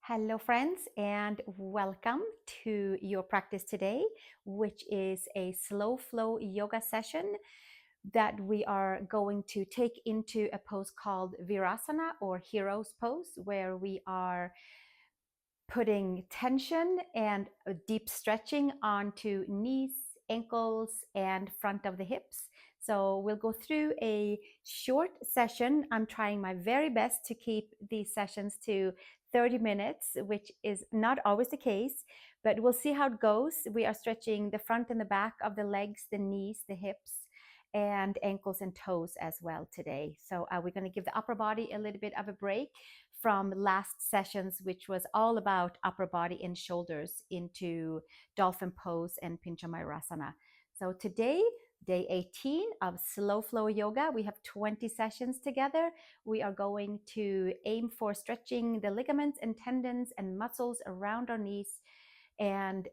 Hello, friends, and welcome to your practice today, which is a slow flow yoga session that we are going to take into a pose called Virasana or Hero's Pose, where we are putting tension and a deep stretching onto knees, ankles, and front of the hips. So we'll go through a short session. I'm trying my very best to keep these sessions to 30 minutes, which is not always the case, but we'll see how it goes. We are stretching the front and the back of the legs, the knees, the hips, and ankles and toes as well today. So we're going to give the upper body a little bit of a break from last sessions, which was all about upper body and shoulders into dolphin pose and Pincha Mayurasana. So today, day 18 of slow flow yoga, we have 20 sessions together. We are going to aim for stretching the ligaments and tendons and muscles around our knees and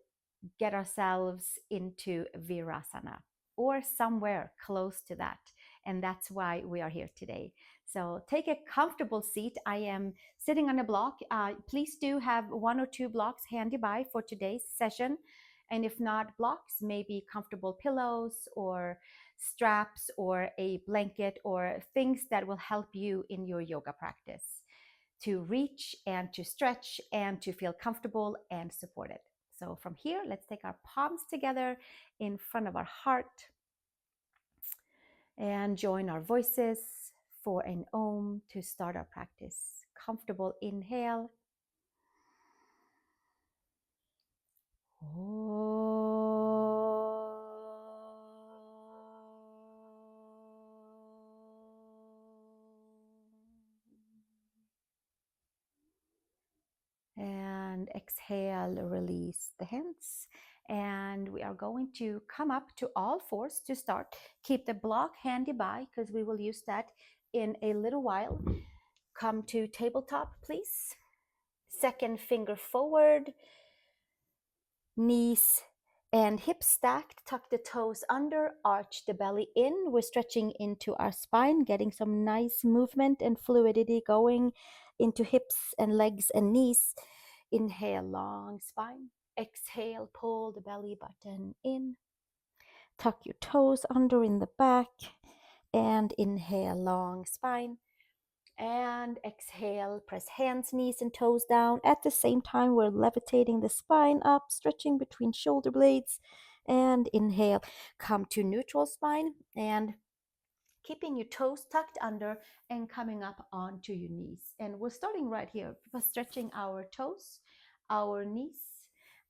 get ourselves into Virasana or somewhere close to that. And that's why we are here today. So take a comfortable seat. I am sitting on a block. Please do have one or two blocks handy by for today's session. And if not blocks, maybe comfortable pillows or straps or a blanket or things that will help you in your yoga practice to reach and to stretch and to feel comfortable and supported. So from here, let's take our palms together in front of our heart and join our voices for an Om to start our practice. Comfortable inhale. And exhale, release the hands. And we are going to come up to all fours to start. Keep the block handy by because we will use that in a little while. Come to tabletop, please. Second finger forward, knees and hips stacked. Tuck the toes under, arch the belly in. We're stretching into our spine, getting some nice movement and fluidity going into hips and legs and knees. Inhale, long spine. Exhale, pull the belly button in. Tuck your toes under in the back. And inhale, long spine. And exhale, press hands, knees, and toes down. At the same time, we're levitating the spine up, stretching between shoulder blades. And inhale, come to neutral spine and keeping your toes tucked under and coming up onto your knees. And we're starting right here, stretching our toes, our knees,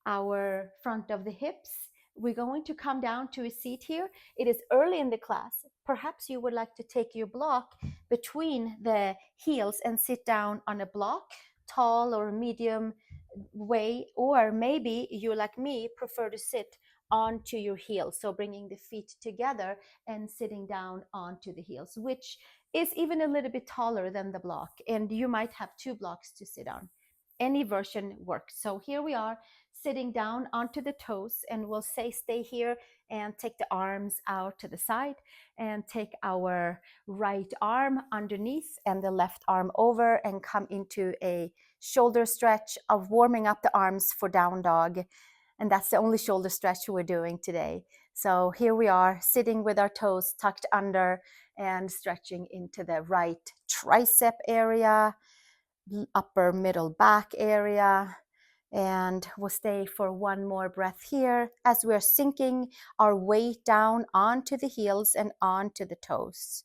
our front of the hips. We're going to come down to a seat here. It is early in the class. Perhaps you would like to take your block between the heels and sit down on a block, tall or medium way, or maybe you, like me, prefer to sit onto your heels. So bringing the feet together and sitting down onto the heels, which is even a little bit taller than the block. And you might have two blocks to sit on. Any version works. So here we are sitting down onto the toes, and we'll say stay here and take the arms out to the side and take our right arm underneath and the left arm over and come into a shoulder stretch of warming up the arms for down dog. And that's the only shoulder stretch we're doing today. So here we are sitting with our toes tucked under and stretching into the right tricep area, upper middle back area. And we'll stay for one more breath here as we're sinking our weight down onto the heels and onto the toes.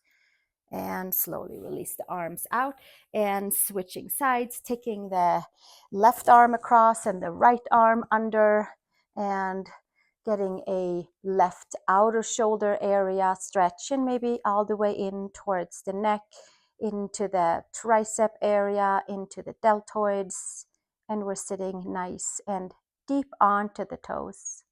And slowly release the arms out and switching sides, taking the left arm across and the right arm under and getting a left outer shoulder area stretch and maybe all the way in towards the neck, into the tricep area, into the deltoids, and we're sitting nice and deep onto the toes.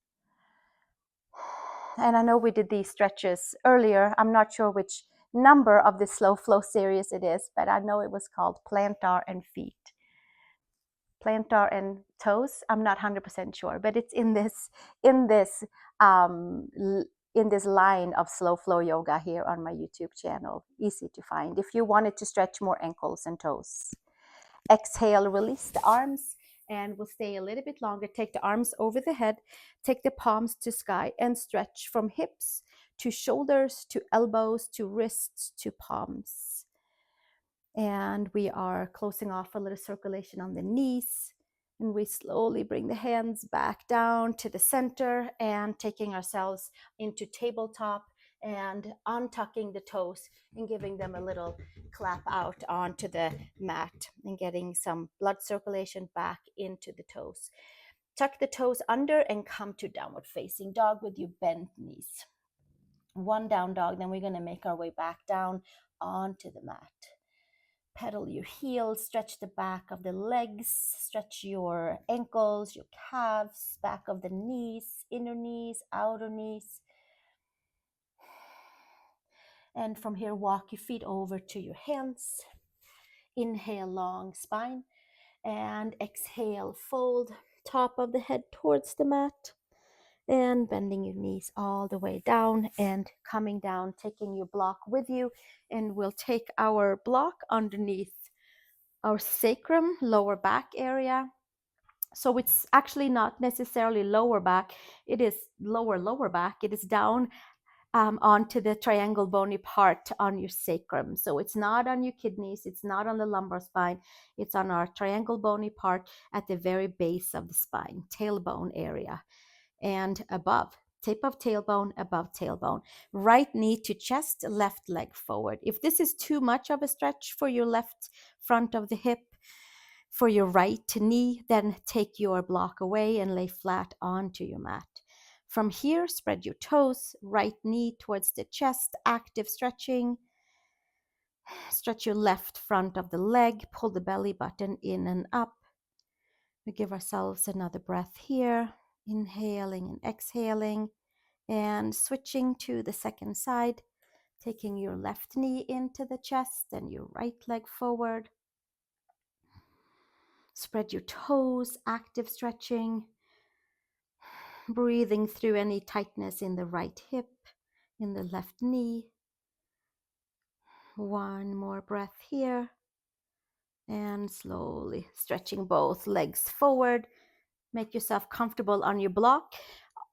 And I know we did these stretches earlier. I'm not sure which number of the slow flow series it is, but I know it was called plantar and feet. Plantar and toes, I'm not 100% sure, but it's in this line of slow flow yoga here on my YouTube channel. Easy to find if you wanted to stretch more ankles and toes. Exhale, release the arms, and we'll stay a little bit longer. Take the arms over the head, take the palms to sky, and stretch from hips to shoulders, to elbows, to wrists, to palms. And we are closing off a little circulation on the knees. And we slowly bring the hands back down to the center and taking ourselves into tabletop and untucking the toes and giving them a little clap out onto the mat and getting some blood circulation back into the toes. Tuck the toes under and come to downward facing dog with your bent knees. One down dog, then we're going to make our way back down onto the mat. Pedal your heels, stretch the back of the legs, stretch your ankles, your calves, back of the knees, inner knees, outer knees. And from here, walk your feet over to your hands. Inhale, long spine, and exhale, fold top of the head towards the mat. And bending your knees all the way down and coming down, taking your block with you. And we'll take our block underneath our sacrum, lower back area. So it's actually not necessarily lower back, it is lower back. It is down onto the triangle bony part on your sacrum. So it's not on your kidneys, it's not on the lumbar spine, it's on our triangle bony part at the very base of the spine, tailbone area, and above. Tip of tailbone, above tailbone. Right knee to chest, left leg forward. If this is too much of a stretch for your left front of the hip, for your right knee, then take your block away and lay flat onto your mat. From here, spread your toes, right knee towards the chest, active stretching. Stretch your left front of the leg, pull the belly button in and up. We give ourselves another breath here, inhaling and exhaling, and switching to the second side, taking your left knee into the chest and your right leg forward. Spread your toes, active stretching, breathing through any tightness in the right hip, in the left knee. One more breath here, and slowly stretching both legs forward. Make yourself comfortable on your block,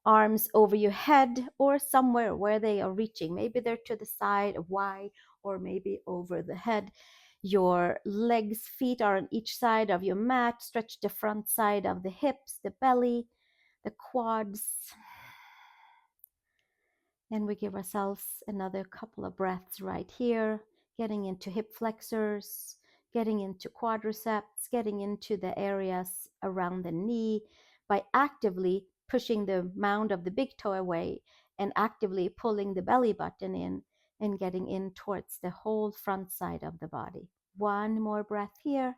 arms over your head or somewhere where they are reaching. Maybe they're to the side, wide, or maybe over the head. Your legs, feet are on each side of your mat. Stretch the front side of the hips, the belly, the quads. And we give ourselves another couple of breaths right here, getting into hip flexors, getting into quadriceps, getting into the areas around the knee by actively pushing the mound of the big toe away and actively pulling the belly button in and getting in towards the whole front side of the body. One more breath here.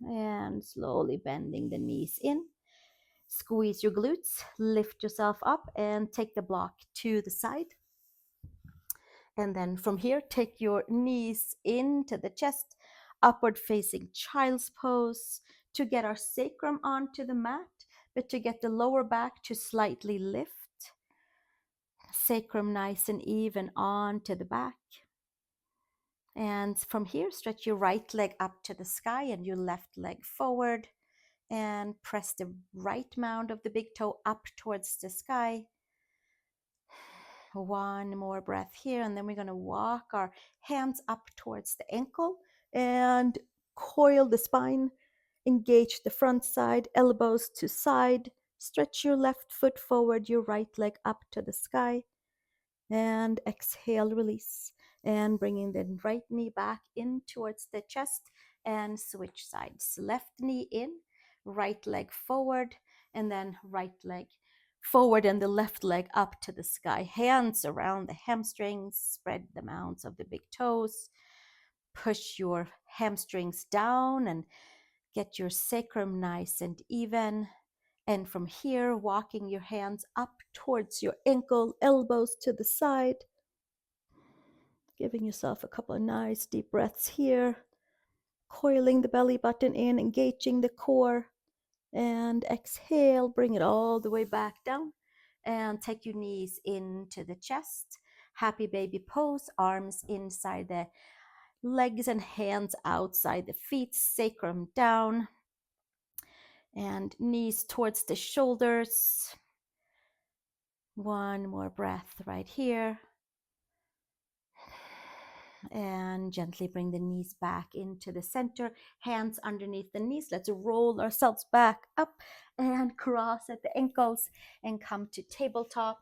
And slowly bending the knees in. Squeeze your glutes, lift yourself up and take the block to the side. And then from here, take your knees into the chest, upward facing child's pose to get our sacrum onto the mat, but to get the lower back to slightly lift. Sacrum nice and even onto the back. And from here, stretch your right leg up to the sky and your left leg forward. And press the right mound of the big toe up towards the sky. One more breath here, and then we're going to walk our hands up towards the ankle and coil the spine. Engage the front side, elbows to side. Stretch your left foot forward, your right leg up to the sky. And exhale, release. And bringing the right knee back in towards the chest and switch sides. Left knee in, right leg forward, and then right leg forward and the left leg up to the sky. Hands around the hamstrings, spread the mounds of the big toes. Push your hamstrings down and get your sacrum nice and even. And from here, walking your hands up towards your ankle, elbows to the side. Giving yourself a couple of nice deep breaths here. Coiling the belly button in, engaging the core. And exhale, bring it all the way back down. And take your knees into the chest. Happy baby pose, arms inside the Legs and hands outside the feet, sacrum down, and knees towards the shoulders. One more breath right here. And gently bring the knees back into the center, hands underneath the knees. Let's roll ourselves back up and cross at the ankles and come to tabletop.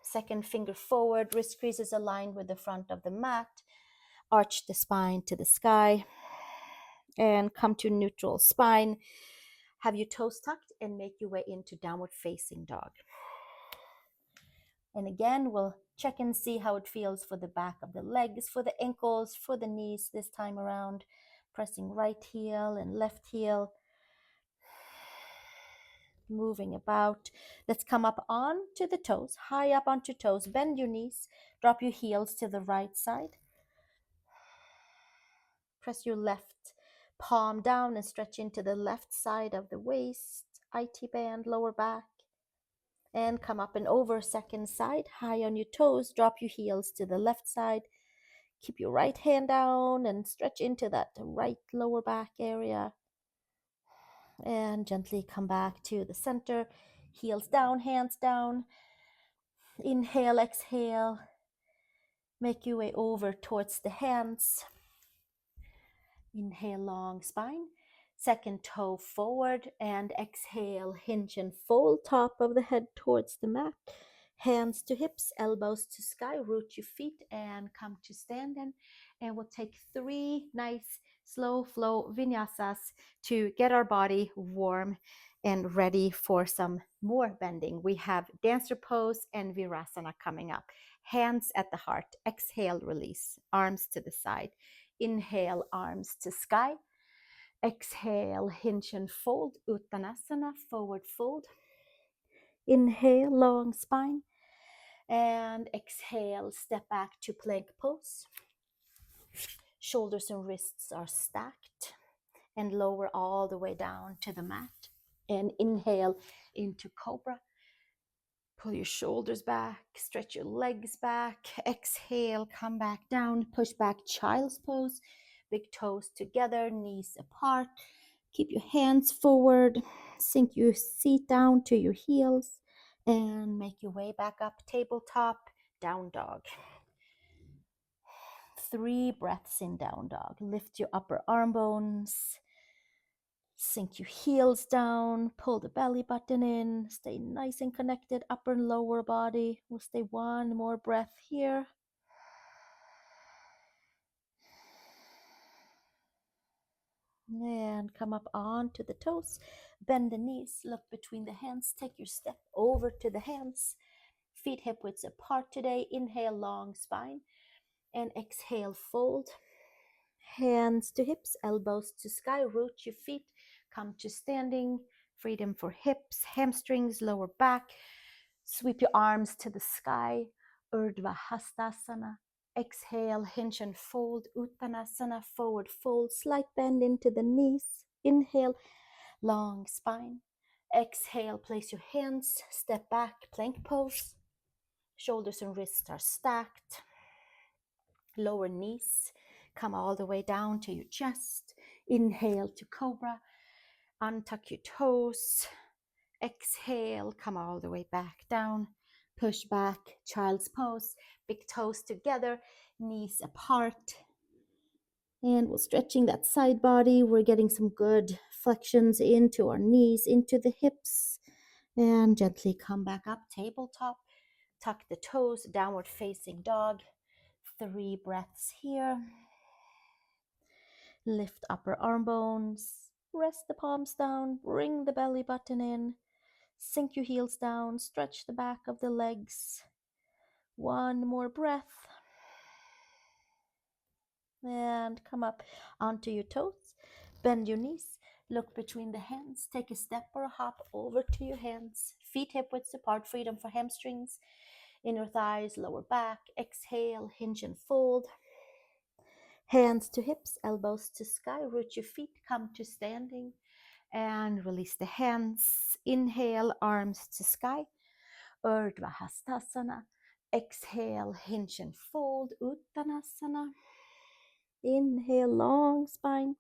Second finger forward, wrist creases aligned with the front of the mat. Arch the spine to the sky and come to neutral spine. Have your toes tucked and make your way into downward facing dog. And again, we'll check and see how it feels for the back of the legs, for the ankles, for the knees this time around. Pressing right heel and left heel. Moving about. Let's come up onto the toes, high up onto toes. Bend your knees. Drop your heels to the right side. Press your left palm down and stretch into the left side of the waist. IT band, lower back. And come up and over second side, high on your toes. Drop your heels to the left side. Keep your right hand down and stretch into that right lower back area. And gently come back to the center. Heels down, hands down. Inhale, exhale. Make your way over towards the hands. Inhale, long spine. Second toe forward and exhale, hinge and fold, top of the head towards the mat. Hands to hips, elbows to sky, root your feet and come to stand-in. And we'll take 3 nice slow flow vinyasas to get our body warm and ready for some more bending. We have dancer pose and virasana coming up. Hands at the heart, exhale, release, arms to the side. Inhale, arms to sky. Exhale, hinge and fold, Uttanasana, forward fold. Inhale, long spine. And exhale, step back to plank pose. Shoulders and wrists are stacked. And lower all the way down to the mat. And inhale into cobra. Pull your shoulders back, stretch your legs back. Exhale, come back down, push back, child's pose. Big toes together, knees apart. Keep your hands forward, sink your seat down to your heels, and make your way back up, tabletop, down dog. 3 breaths in down dog. Lift your upper arm bones. Sink your heels down, pull the belly button in, stay nice and connected, upper and lower body. We'll stay 1 more breath here. And come up onto the toes, bend the knees, look between the hands, take your step over to the hands. Feet hip widths apart today. Inhale, long spine, and exhale, fold. Hands to hips, elbows to sky, root your feet, come to standing. Freedom for hips, hamstrings, lower back. Sweep your arms to the sky, Urdhva Hastasana. Exhale, hinge and fold, Uttanasana, forward fold, slight bend into the knees. Inhale, long spine. Exhale, place your hands, step back, plank pose. Shoulders and wrists are stacked. Lower knees come all the way down to your chest. Inhale to cobra. Untuck your toes. Exhale, come all the way back down. Push back, child's pose. Big toes together, knees apart. And we're stretching that side body. We're getting some good flexions into our knees, into the hips. And gently come back up, tabletop. Tuck the toes, downward facing dog. 3 breaths here. Lift upper arm bones. Rest the palms down. Bring the belly button in. Sink your heels down. Stretch the back of the legs. 1 more breath. And come up onto your toes. Bend your knees. Look between the hands. Take a step or a hop over to your hands. Feet hip widths apart. Freedom for hamstrings. Inner thighs, lower back. Exhale, hinge and fold. Hands to hips, elbows to sky. Root your feet, come to standing. And release the hands. Inhale, arms to sky. Urdhva Hastasana. Exhale, hinge and fold, Uttanasana. Inhale, long spine.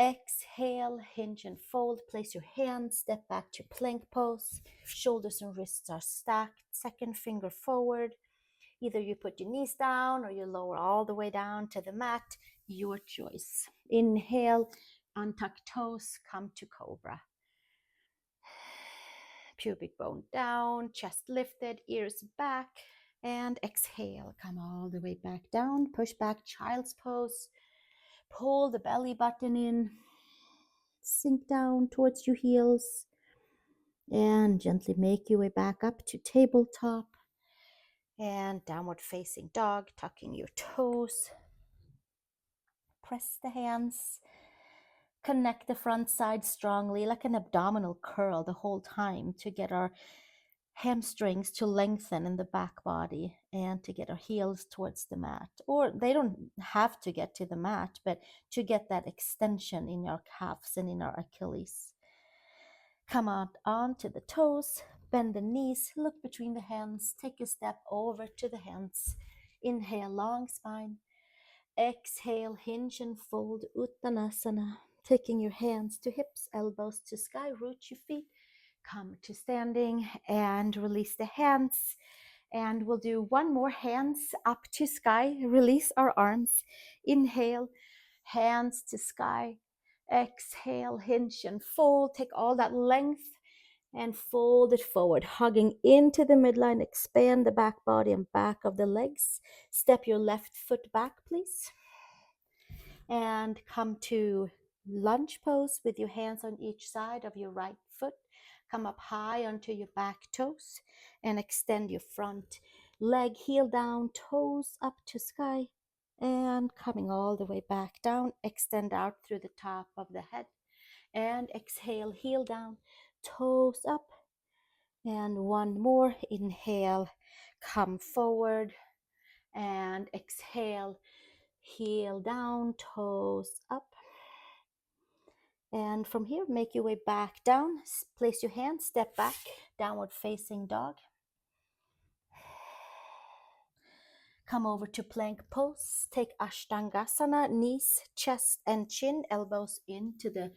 Exhale, hinge and fold. Place your hands, step back to plank pose. Shoulders and wrists are stacked. Second finger forward. Either you put your knees down or you lower all the way down to the mat. Your choice. Inhale, untuck toes, come to cobra. Pubic bone down, chest lifted, ears back. And exhale, come all the way back down. Push back, child's pose. Pull the belly button in. Sink down towards your heels. And gently make your way back up to tabletop. And downward facing dog, tucking your toes. Press the hands. Connect the front side strongly, like an abdominal curl the whole time, to get our hamstrings to lengthen in the back body and to get our heels towards the mat. Or they don't have to get to the mat, but to get that extension in our calves and in our Achilles. Come out onto the toes, bend the knees, look between the hands, take a step over to the hands. Inhale, long spine. Exhale, hinge and fold, Uttanasana. Taking your hands to hips, elbows to sky, root your feet. Come to standing and release the hands. And we'll do one more, hands up to sky. Release our arms. Inhale, hands to sky. Exhale, hinge and fold. Take all that length and fold it forward, hugging into the midline. Expand the back body and back of the legs. Step your left foot back, please. And come to lunge pose with your hands on each side of your right foot. Come up high onto your back toes and extend your front leg, heel down, toes up to sky. And coming all the way back down, extend out through the top of the head. And exhale, heel down, toes up. And one more, inhale, come forward. And exhale, heel down, toes up. And from here, make your way back down. Place your hands, step back, downward facing dog. Come over to plank pose. Take Ashtangasana, knees, chest, and chin, elbows into the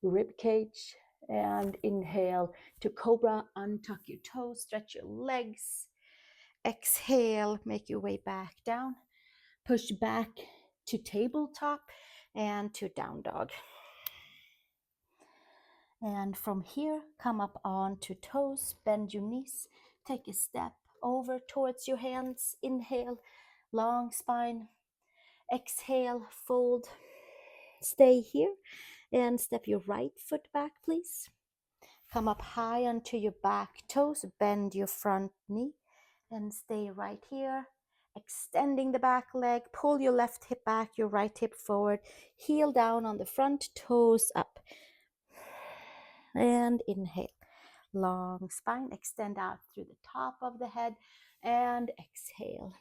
rib cage. And inhale to cobra, untuck your toes, stretch your legs. Exhale, make your way back down. Push back to tabletop and to down dog. And from here, come up onto toes, bend your knees, take a step over towards your hands. Inhale, long spine. Exhale, fold. Stay here and step your right foot back, please. Come up high onto your back toes, bend your front knee and stay right here. Extending the back leg, pull your left hip back, your right hip forward, heel down on the front, toes up. And inhale, long spine, extend out through the top of the head and exhale.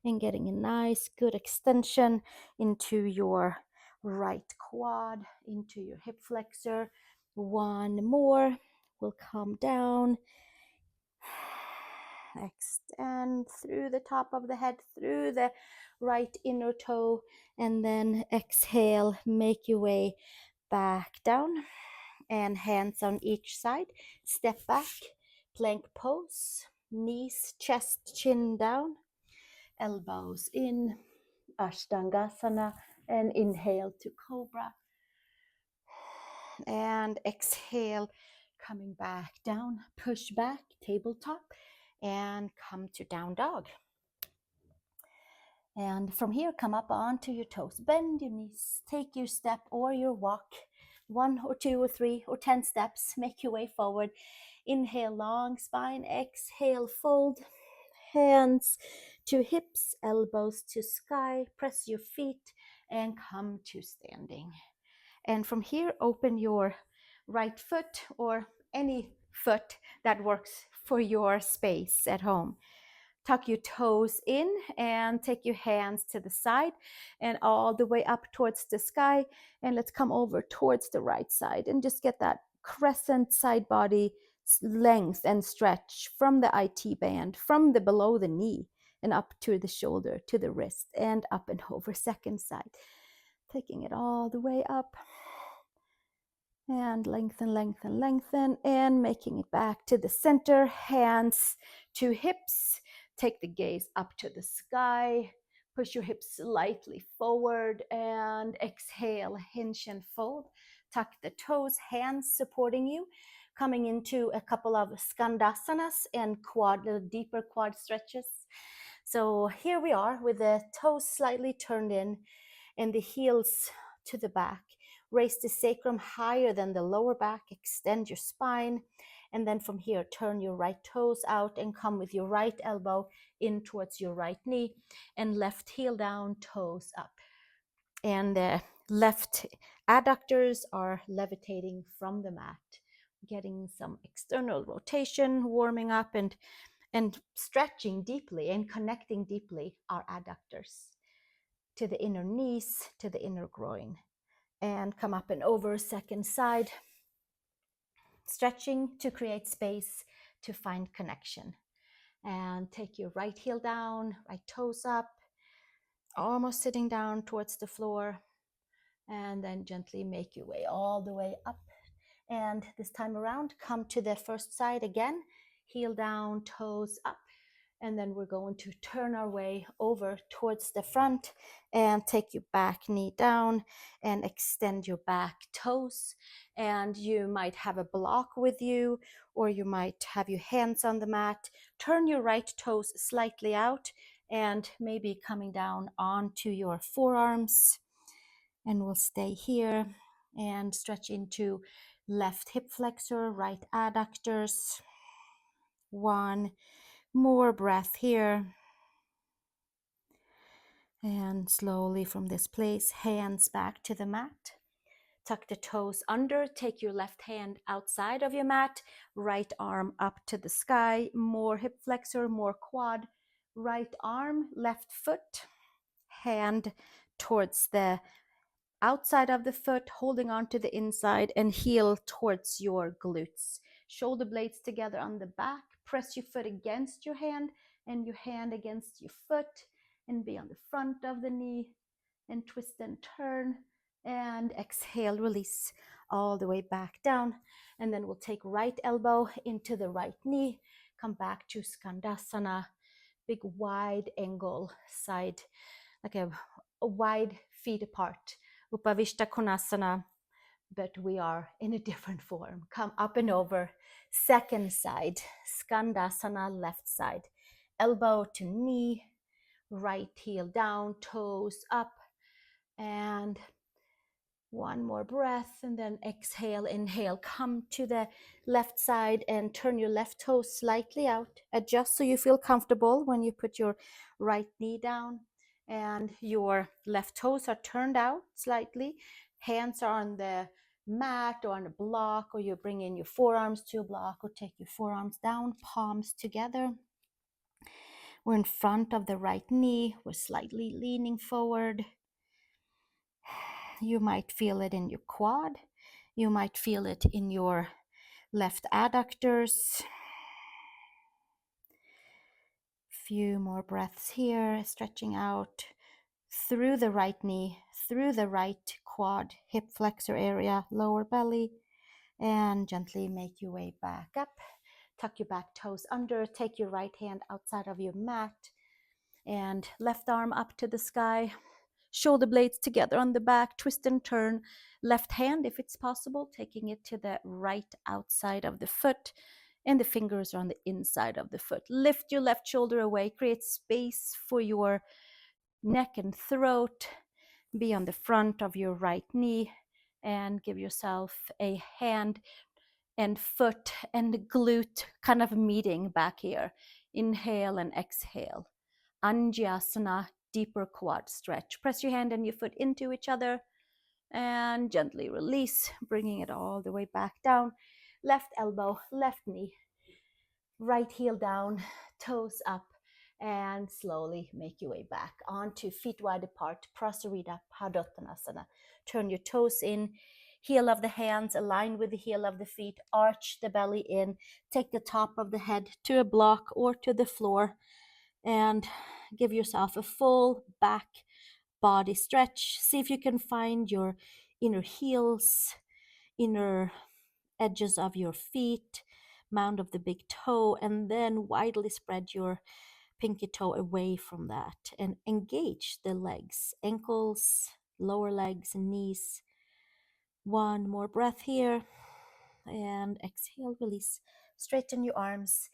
And getting a nice good extension into your right quad, into your hip flexor. One more, we'll come down. Extend through the top of the head, through the right inner toe, and then exhale, make your way back down. And hands on each side. Step back, plank pose, knees, chest, chin down, elbows in, Ashtangasana, and inhale to cobra. And exhale, coming back down, push back, tabletop, and come to down dog. And from here, come up onto your toes, bend your knees, take your step or your walk, 1 or 2 or 3 or 10 steps, make your way forward. Inhale, long spine, exhale, fold, hands to hips, elbows to sky, press your feet and come to standing. And from here, open your right foot or any foot that works for your space at home. Tuck your toes in and take your hands to the side and all the way up towards the sky. And let's come over towards the right side and just get that crescent side body length and stretch from the IT band, from the below the knee and up to the shoulder, to the wrist, and up and over. Second side, taking it all the way up, and lengthen, lengthen, lengthen, and making it back to the center. Hands to hips. Take the gaze up to the sky. Push your hips slightly forward and exhale, hinge and fold. Tuck the toes, hands supporting you. Coming into a couple of Skandasanas and quad, little deeper quad stretches. So here we are with the toes slightly turned in and the heels to the back. Raise the sacrum higher than the lower back, extend your spine, and then from here, turn your right toes out and come with your right elbow in towards your right knee, and left heel down, toes up. And the left adductors are levitating from the mat, getting some external rotation, warming up and stretching deeply and connecting deeply our adductors to the inner knees, to the inner groin. And come up and over, second side. Stretching to create space, to find connection. And take your right heel down, right toes up, almost sitting down towards the floor. And then gently make your way all the way up. And this time around, come to the first side again, heel down, toes up. And then we're going to turn our way over towards the front and take your back knee down and extend your back toes. And you might have a block with you, or you might have your hands on the mat. Turn your right toes slightly out and maybe coming down onto your forearms. And we'll stay here and stretch into left hip flexor, right adductors. One more breath here. And slowly from this place, hands back to the mat. Tuck the toes under, take your left hand outside of your mat, right arm up to the sky, more hip flexor, more quad, right arm, left foot, hand towards the outside of the foot, holding on to the inside, and heel towards your glutes. Shoulder blades together on the back, press your foot against your hand and your hand against your foot, and be on the front of the knee, and twist and turn, and exhale, release all the way back down. And then we'll take right elbow into the right knee, come back to Skandasana, big wide angle side, like a wide feet apart, Upavishta Konasana, but we are in a different form. Come up and over, second side, Skandasana, left side, elbow to knee, right heel down, toes up, and one more breath, and then exhale, inhale, come to the left side and turn your left toe slightly out. Adjust so you feel comfortable when you put your right knee down and your left toes are turned out slightly. Hands are on the mat or on a block, or you bring in your forearms to a block, or take your forearms down, palms together. We're in front of the right knee. We're slightly leaning forward. You might feel it in your quad. You might feel it in your left adductors. Few more breaths here, stretching out through the right knee, through the right quad, hip flexor area, lower belly, and gently make your way back up. Tuck your back toes under, take your right hand outside of your mat, and left arm up to the sky. Shoulder blades together on the back, twist and turn. Left hand, if it's possible, taking it to the right outside of the foot, and the fingers are on the inside of the foot. Lift your left shoulder away, create space for your neck and throat. Be on the front of your right knee, and give yourself a hand and foot and glute kind of meeting back here. Inhale and exhale. Anjasana, deeper quad stretch. Press your hand and your foot into each other and gently release, bringing it all the way back down. Left elbow, left knee, right heel down, toes up, and slowly make your way back onto feet wide apart, Prasarita Padottanasana. Turn your toes in, Heel of the hands align with the heel of the feet. Arch the belly in. Take the top of the head to a block or to the floor and give yourself a full back body stretch. See if you can find your inner heels, inner edges of your feet, mound of the big toe, and then widely spread your pinky toe away from that and engage the legs, ankles, lower legs, and knees. One more breath here and exhale, release. Straighten your arms.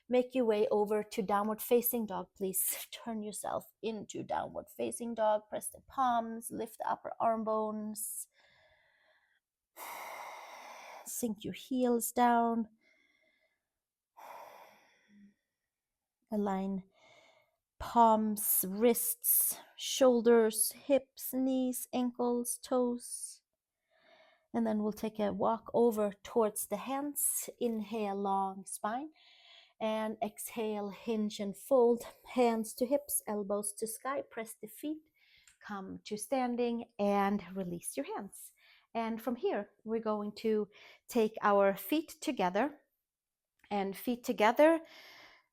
Make your way over to downward facing dog, please. Turn yourself into downward facing dog. Press the palms, lift the upper arm bones. Sink your heels down. Align palms, wrists, shoulders, hips, knees, ankles, toes. And then we'll take a walk over towards the hands. Inhale, long spine. And exhale, hinge and fold. Hands to hips, elbows to sky. Press the feet. Come to standing and release your hands. And from here, we're going to take our feet together. And feet together,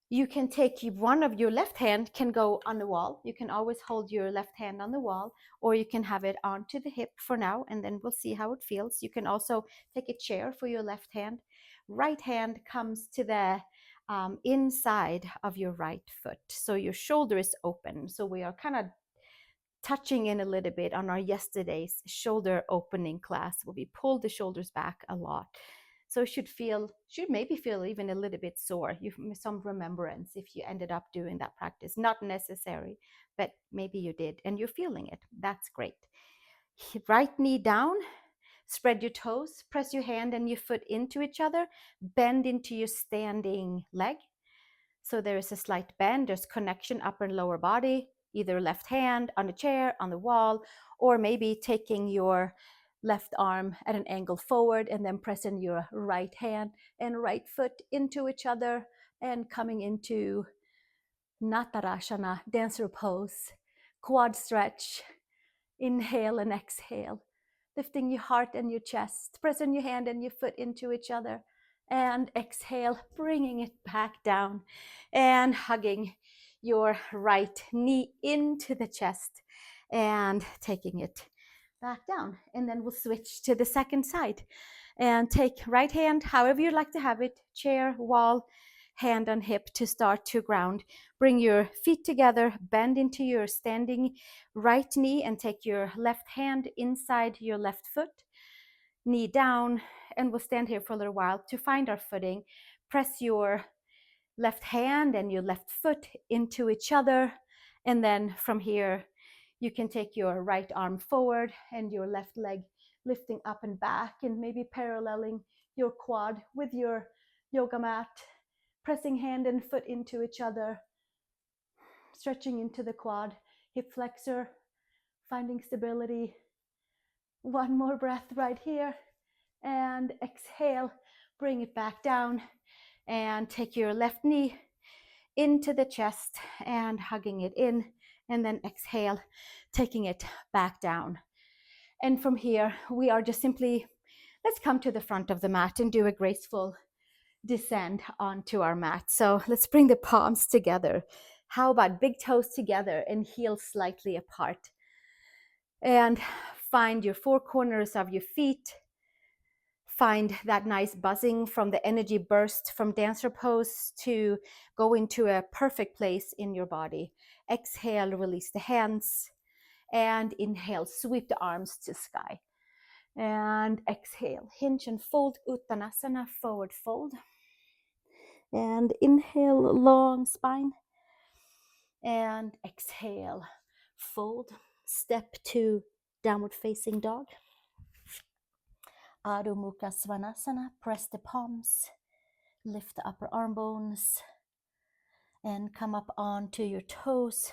you can take one of your left hand can go on the wall. You can always hold your left hand on the wall, or you can have it onto the hip for now, and then we'll see how it feels. You can also take a chair for your left hand. Right hand comes to the inside of your right foot. So your shoulder is open. So we are kind of touching in a little bit on our yesterday's shoulder opening class where we pulled the shoulders back a lot. So it should maybe feel even a little bit sore. You have some remembrance if you ended up doing that practice. Not necessary, but maybe you did and you're feeling it. That's great. Right knee down, spread your toes, press your hand and your foot into each other, bend into your standing leg. So there is a slight bend, there's connection upper and lower body, either left hand on the chair, on the wall, or maybe taking your left arm at an angle forward and then pressing your right hand and right foot into each other and coming into Natarashana, dancer pose, quad stretch. Inhale and exhale, lifting your heart and your chest, pressing your hand and your foot into each other. And exhale, bringing it back down and hugging your right knee into the chest and taking it back down. And then we'll switch to the second side and take right hand, however you'd like to have it, chair, wall, hand on hip to start to ground. Bring your feet together, bend into your standing right knee and take your left hand inside your left foot, knee down, and we'll stand here for a little while to find our footing. Press your left hand and your left foot into each other, and then from here you can take your right arm forward and your left leg lifting up and back and maybe paralleling your quad with your yoga mat, pressing hand and foot into each other, stretching into the quad, hip flexor, finding stability. One more breath right here and exhale, bring it back down and take your left knee into the chest and hugging it in, and then exhale, taking it back down. And from here, we are just simply, let's come to the front of the mat and do a graceful descend onto our mat. So let's bring the palms together. How about big toes together and heels slightly apart? And find your four corners of your feet. Find that nice buzzing from the energy burst from dancer pose to go into a perfect place in your body. Exhale, release the hands. And inhale, sweep the arms to sky. And exhale, hinge and fold, Uttanasana, forward fold. And inhale, long spine. And exhale, fold. Step to downward facing dog. Adho Mukha Svanasana, press the palms, lift the upper arm bones, and come up onto your toes,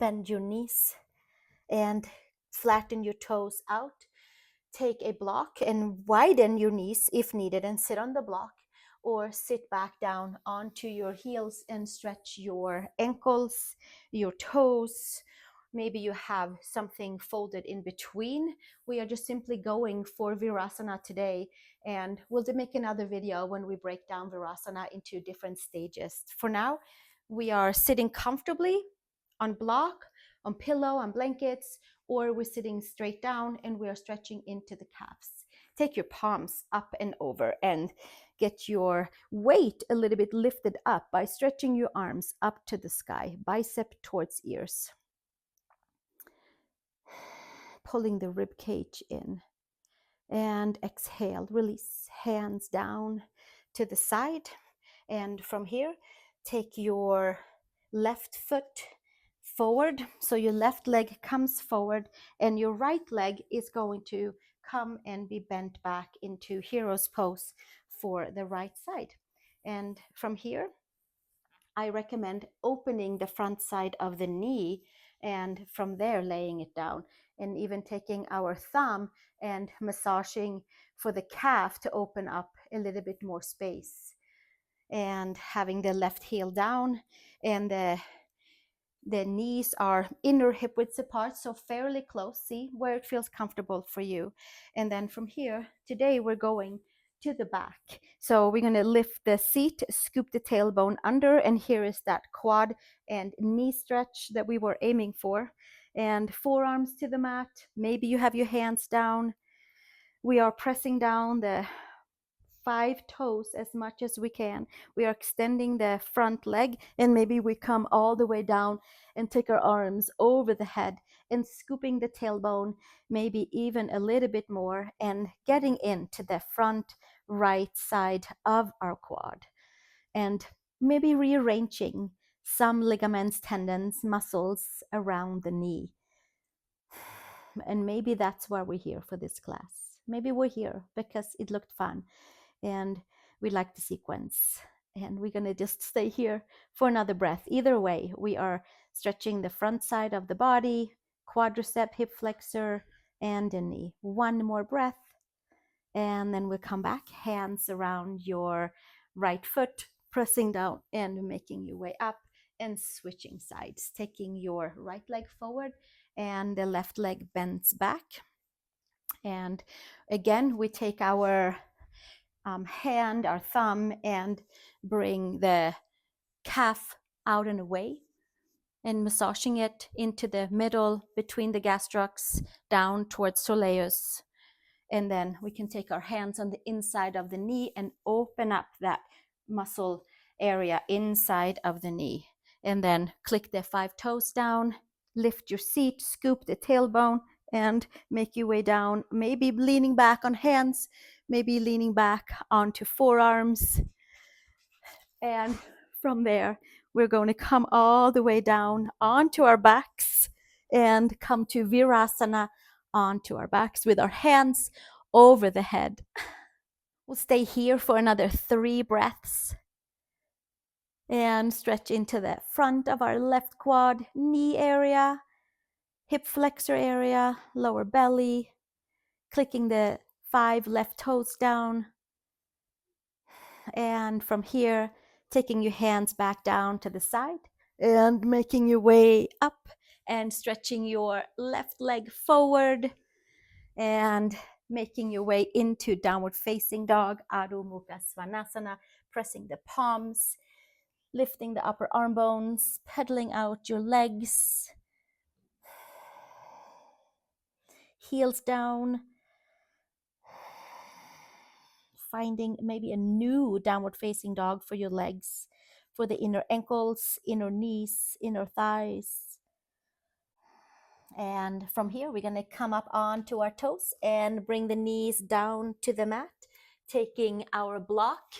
bend your knees, and flatten your toes out. Take a block and widen your knees if needed and sit on the block, or sit back down onto your heels and stretch your ankles, your toes, maybe you have something folded in between. We are just simply going for Virasana today, and we'll make another video when we break down Virasana into different stages. For now, we are sitting comfortably on block, on pillow, on blankets, or we're sitting straight down and we are stretching into the calves. Take your palms up and over and get your weight a little bit lifted up by stretching your arms up to the sky, bicep towards ears. Pulling the rib cage in. And exhale, release, hands down to the side. And from here, take your left foot forward. So your left leg comes forward and your right leg is going to come and be bent back into hero's pose for the right side. And from here, I recommend opening the front side of the knee and from there laying it down, and even taking our thumb and massaging for the calf to open up a little bit more space, and having the left heel down, and the knees are inner hip widths apart, so fairly close. See where it feels comfortable for you. And then from here, today we're going to the back. So we're going to lift the seat, scoop the tailbone under, and here is that quad and knee stretch that we were aiming for. And forearms to the mat. Maybe you have your hands down. We are pressing down the 5 toes as much as we can. We are extending the front leg, and maybe we come all the way down and take our arms over the head and scooping the tailbone, maybe even a little bit more, and getting into the front right side of our quad. And maybe rearranging some ligaments, tendons, muscles around the knee. And maybe that's why we're here for this class. Maybe we're here because it looked fun and we like the sequence, and we're going to just stay here for another breath. Either way, we are stretching the front side of the body, quadricep, hip flexor, and the knee. One more breath, and then we'll come back, hands around your right foot, pressing down and making your way up, and switching sides, taking your right leg forward and the left leg bends back. And again, we take our hand, our thumb, and bring the calf out and away, and massaging it into the middle between the gastrocs down towards soleus. And then we can take our hands on the inside of the knee and open up that muscle area inside of the knee. And then click the 5 toes down, lift your seat, scoop the tailbone, and make your way down, maybe leaning back on hands, maybe leaning back onto forearms. And from there, we're going to come all the way down onto our backs and come to Virasana onto our backs with our hands over the head. We'll stay here for another 3 breaths and stretch into the front of our left quad, knee area, hip flexor area, lower belly, clicking the 5 left toes down. And from here, taking your hands back down to the side and making your way up and stretching your left leg forward and making your way into downward facing dog, Adho Mukha Svanasana, pressing the palms, lifting the upper arm bones, pedaling out your legs, heels down, finding maybe a new downward facing dog for your legs, for the inner ankles, inner knees, inner thighs. And from here, we're going to come up onto our toes and bring the knees down to the mat, taking our block.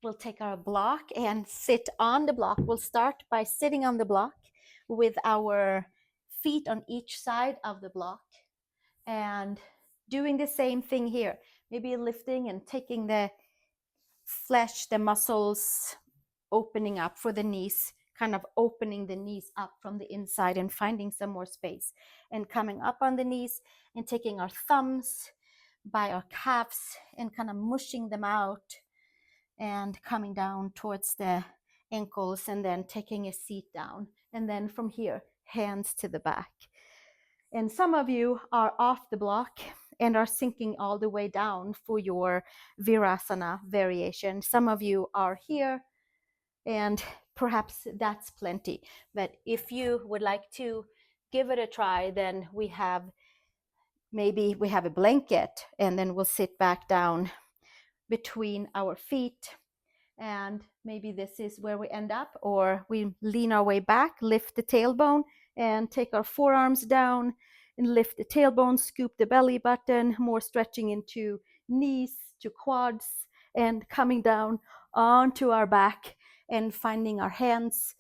We'll take our block and sit on the block. We'll start by sitting on the block with our feet on each side of the block and doing the same thing here. Maybe lifting and taking the flesh, the muscles, opening up for the knees, kind of opening the knees up from the inside and finding some more space, and coming up on the knees and taking our thumbs by our calves and kind of mushing them out and coming down towards the ankles, and then taking a seat down. And then from here, hands to the back. And some of you are off the block and are sinking all the way down for your Virasana variation. Some of you are here, and perhaps that's plenty. But if you would like to give it a try, then maybe we have a blanket, and then we'll sit back down between our feet. And maybe this is where we end up, or we lean our way back, lift the tailbone, and take our forearms down and lift the tailbone, scoop the belly button, more stretching into knees to quads, and coming down onto our back and finding our hands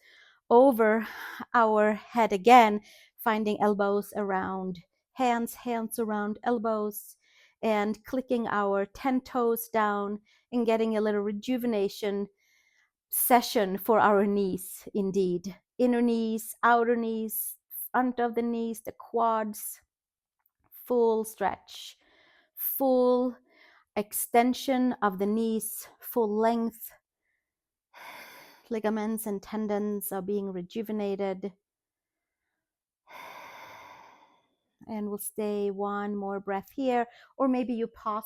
over our head again, finding elbows around hands, hands around elbows, and clicking our 10 toes down and getting a little rejuvenation session for our knees, indeed. Inner knees, outer knees, front of the knees, the quads, full stretch, full extension of the knees, full length. Ligaments and tendons are being rejuvenated. And we'll stay one more breath here, or maybe you pause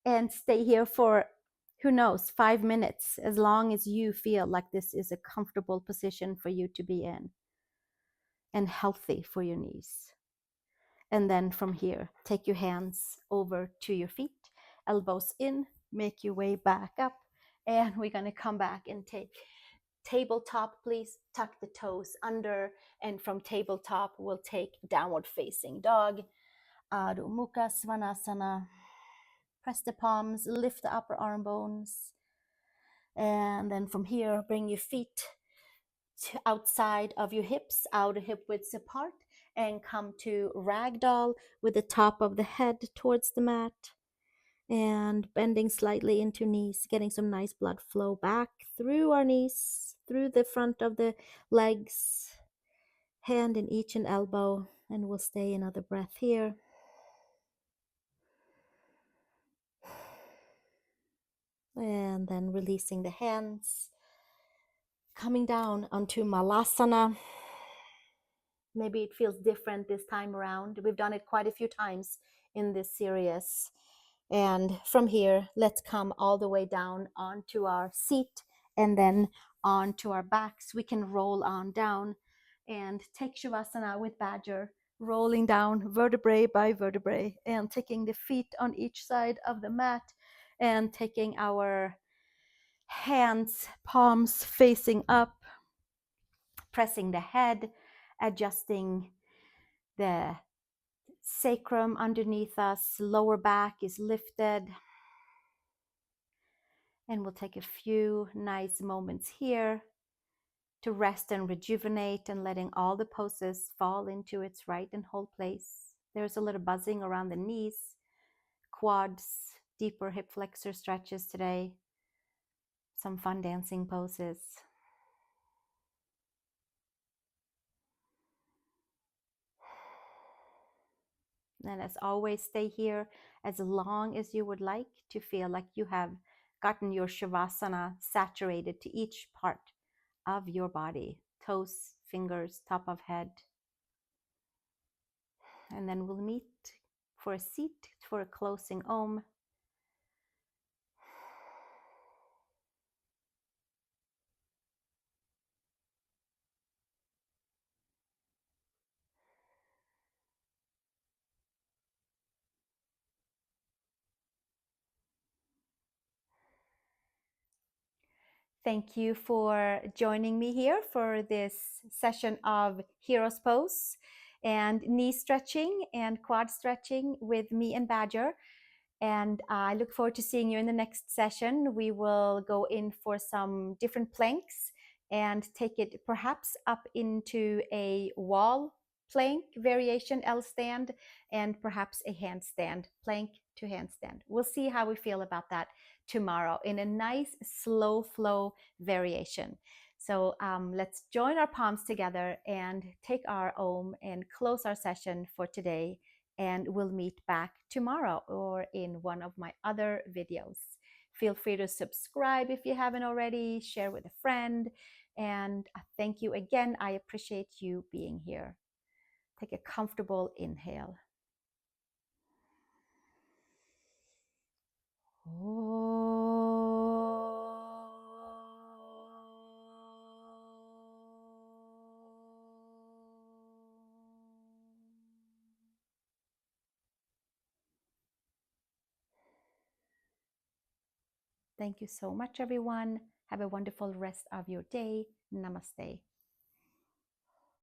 and stay here for, who knows, 5 minutes, as long as you feel like this is a comfortable position for you to be in and healthy for your knees. And then from here, take your hands over to your feet, elbows in, make your way back up, and we're going to come back and take tabletop. Please tuck the toes under, and from tabletop we'll take downward facing dog, Adho Mukha Svanasana. Press the palms, lift the upper arm bones, and then from here bring your feet to outside of your hips, outer hip widths apart, and come to ragdoll with the top of the head towards the mat and bending slightly into knees, getting some nice blood flow back through our knees, through the front of the legs, hand in each and elbow, and we'll stay another breath here. And then releasing the hands, coming down onto Malasana. Maybe it feels different this time around. We've done it quite a few times in this series. And from here, let's come all the way down onto our seat and then onto our backs. We can roll on down and take Shavasana with Badger, rolling down vertebrae by vertebrae and taking the feet on each side of the mat and taking our hands, palms facing up, pressing the head, adjusting the sacrum underneath us, lower back is lifted. And we'll take a few nice moments here to rest and rejuvenate and letting all the poses fall into its right and whole place. There's a little buzzing around the knees, quads, deeper hip flexor stretches today. Some fun dancing poses. And as always, stay here as long as you would like to feel like you have gotten your Shavasana saturated to each part of your body. Toes, fingers, top of head. And then we'll meet for a seat for a closing Om. Thank you for joining me here for this session of Hero's Pose and knee stretching and quad stretching with me and Badger. And I look forward to seeing you in the next session. We will go in for some different planks and take it perhaps up into a wall plank variation, L stand, and perhaps a handstand, plank to handstand. We'll see how we feel about that tomorrow in a nice slow flow variation. So let's join our palms together and take our Om and close our session for today. And we'll meet back tomorrow or in one of my other videos. Feel free to subscribe if you haven't already, share with a friend, And thank you again. I appreciate you being here. Take a comfortable inhale. Thank you so much, everyone. Have a wonderful rest of your day. Namaste.